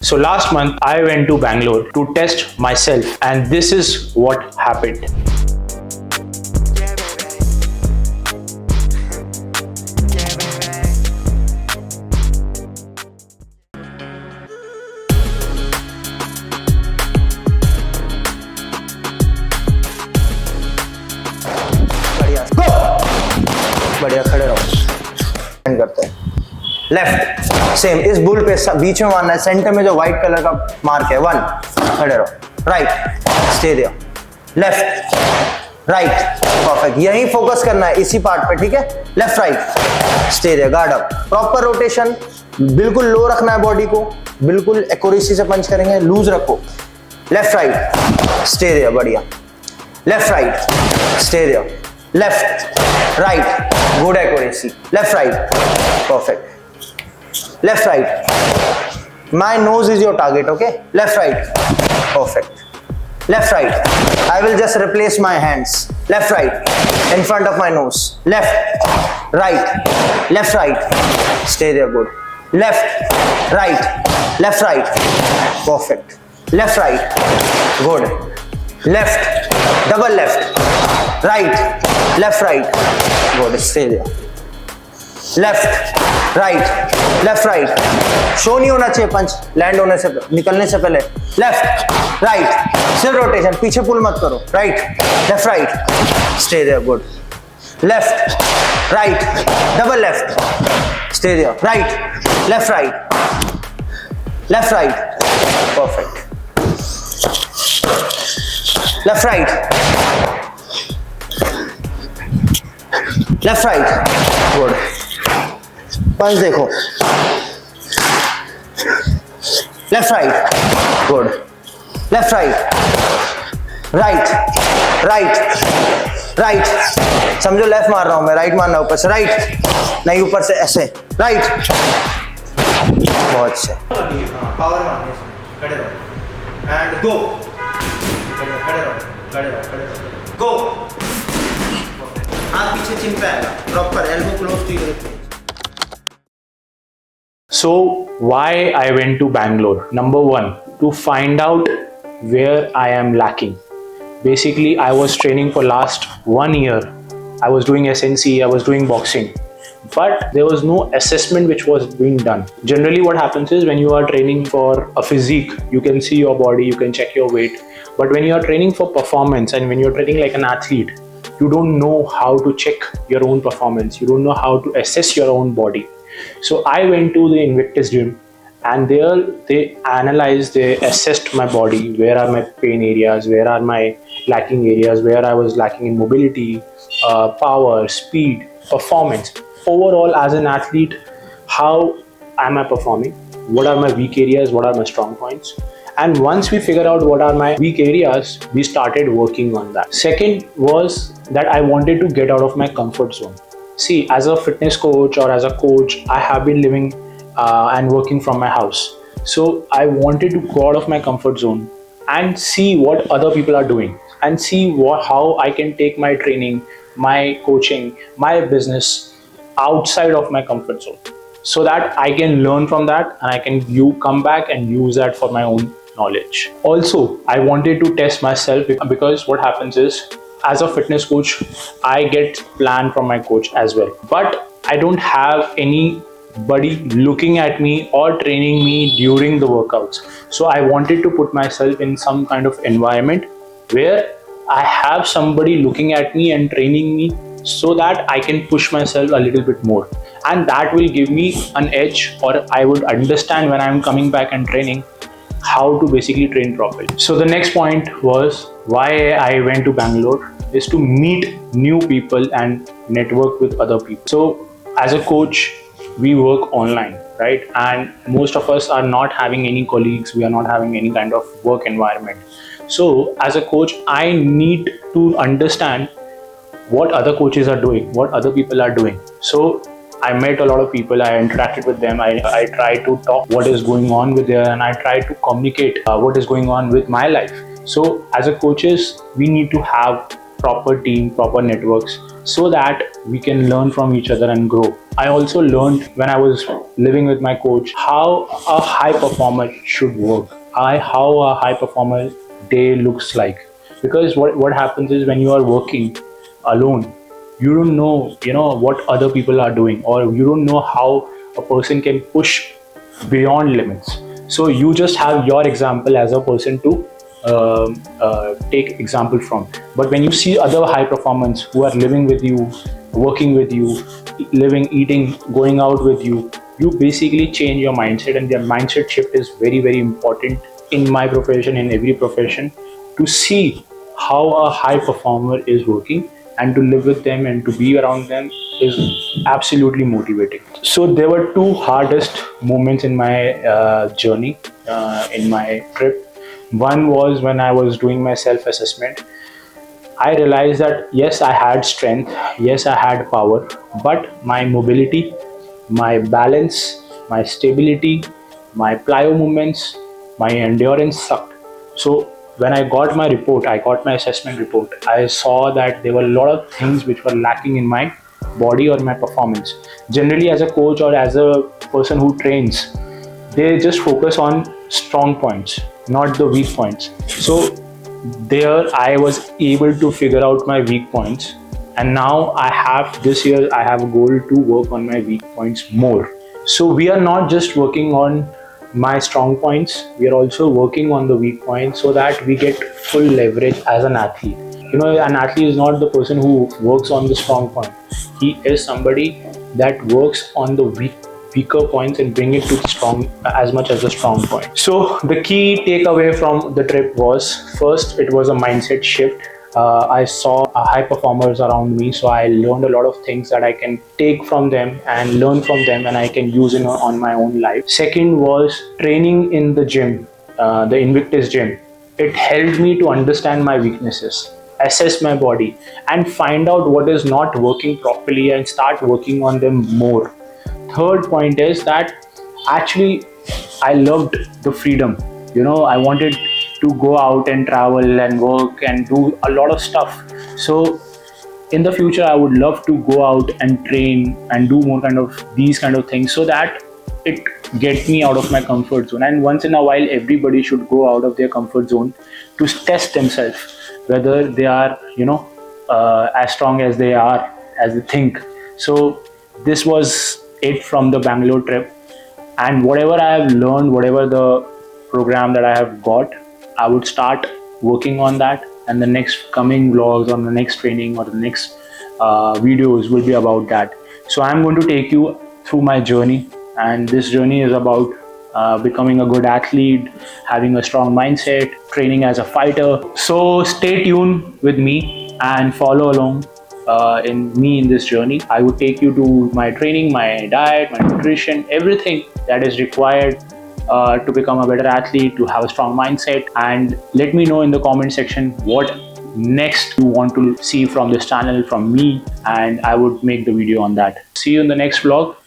So last month I went to Bangalore to test myself, and this is what happened. बढ़िया, खड़े रहो, करते हैं। लेफ्ट सेम इस बुल पे बीच में मारना है, सेंटर में जो व्हाइट कलर का मार्क है, 1, खड़े रहो, right, stay there, left, right, perfect, यही फोकस करना है इसी पार्ट पे, ठीक है, left right, stay there, guard up, proper rotation, बिल्कुल लो रखना है बॉडी को, बिल्कुल एक्यूरेसी से पंच करेंगे, लूज रखो, लेफ्ट राइट, स्टे देयर, बढ़िया, left right, stay there, left, right, good accuracy, left, right, perfect, left, right, my nose is your target, okay, left, right, perfect, left, right, I will just replace my hands, left, right, in front of my nose, left, right, left, right, stay there, good, left, right, perfect, left, right, good, left, double left, right, left, right, good, stay there, left, right, show नहीं होना चाहिए पंच land होने से निकलने से पहले, left right, सिर्फ rotation, पीछे पुल मत करो, right left right, stay there, good, left right, double left, stay there, right left right, perfect, left right, left right, good, punch देखो, left right, good, left right, right, समझो left मार रहा हूं मैं, right मारना ऊपर से, राइट नहीं ऊपर से ऐसे, राइट, बहुत अच्छे, पावर मारने से, खड़े रहो एंड गो, खड़े रहो, गो, हाथ पीछे चिन पे आएगा, proper elbow close to your face. So why I went to Bangalore? Number one, to find out where I am lacking. Basically, I was training for last 1 year. I was doing SNC, I was doing boxing, but there was no assessment which was being done. Generally, what happens is when you are training for a physique, you can see your body, you can check your weight. But when you are training for performance and when you're training like an athlete, you don't know how to check your own performance. You don't know how to assess your own body. So I went to the Invictus gym, and there they analyzed, they assessed my body, where are my pain areas, where are my lacking areas, where I was lacking in mobility, power, speed, performance. Overall, as an athlete, how am I performing? What are my weak areas? What are my strong points? And once we figure out what are my weak areas, we started working on that. Second was that I wanted to get out of my comfort zone. See, as a fitness coach or as a coach, I have been living and working from my house. So I wanted to go out of my comfort zone and see what other people are doing and see how I can take my training, my coaching, my business outside of my comfort zone, so that I can learn from that and I can come back and use that for my own knowledge. Also, I wanted to test myself, because what happens is, as a fitness coach, I get plan from my coach as well, but I don't have anybody looking at me or training me during the workouts. So I wanted to put myself in some kind of environment where I have somebody looking at me and training me, so that I can push myself a little bit more, and that will give me an edge, or I would understand when I'm coming back and training how to basically train properly. So the next point was why I went to Bangalore is to meet new people and network with other people. So as a coach, we work online, right? And most of us are not having any colleagues, we are not having any kind of work environment. So as a coach, I need to understand what other coaches are doing, what other people are doing. So I met a lot of people, I interacted with them, I try to talk what is going on with them, and I try to communicate what is going on with my life. So as a coaches, we need to have proper team, proper networks, so that we can learn from each other and grow. I also learned when I was living with my coach how a high performer should work, how a high performer day looks like. Because what happens is when you are working alone, you don't know, what other people are doing, or you don't know how a person can push beyond limits. So you just have your example as a person to take example from. But when you see other high performers who are living with you, working with you, living, eating, going out with you, you basically change your mindset, and their mindset shift is very, very important in my profession, in every profession, to see how a high performer is working, and to live with them and to be around them is absolutely motivating. So there were two hardest moments in my journey, in my trip. One was when I was doing my self assessment. I realized that yes, I had strength, yes, I had power, but my mobility, my balance, my stability, my plyo movements, my endurance sucked. So when I got my report, I got my assessment report, I saw that there were a lot of things which were lacking in my body or my performance. Generally, as a coach or as a person who trains, they just focus on strong points, not the weak points. So there I was able to figure out my weak points, and now I have, this year I have a goal to work on my weak points more. So we are not just working on my strong points, we are also working on the weak points, so that we get full leverage as an athlete. An athlete is not the person who works on the strong point, he is somebody that works on the weaker points and bring it to strong as much as the strong point. So the key takeaway from the trip was, first, it was a mindset shift. I saw high performers around me, so I learned a lot of things that I can take from them and learn from them, and I can use on my own life. Second was training in the gym, the Invictus gym. It helped me to understand my weaknesses, assess my body, and find out what is not working properly and start working on them more. Third point is that actually I loved the freedom. I wanted to go out and travel and work and do a lot of stuff. So in the future, I would love to go out and train and do more kind of these kind of things, so that it gets me out of my comfort zone. And once in a while, everybody should go out of their comfort zone to test themselves, whether they are, as strong as they are, as they think. So this was it from the Bangalore trip. And whatever I have learned, whatever the program that I have got, I would start working on that, and the next coming vlogs or the next training or the next videos will be about that. So I'm going to take you through my journey, and this journey is about becoming a good athlete, having a strong mindset, training as a fighter. So stay tuned with me and follow along in this journey. I would take you to my training, my diet, my nutrition, everything that is required to become a better athlete, to have a strong mindset. And let me know in the comment section what next you want to see from this channel, from me, and I would make the video on that. See you in the next vlog.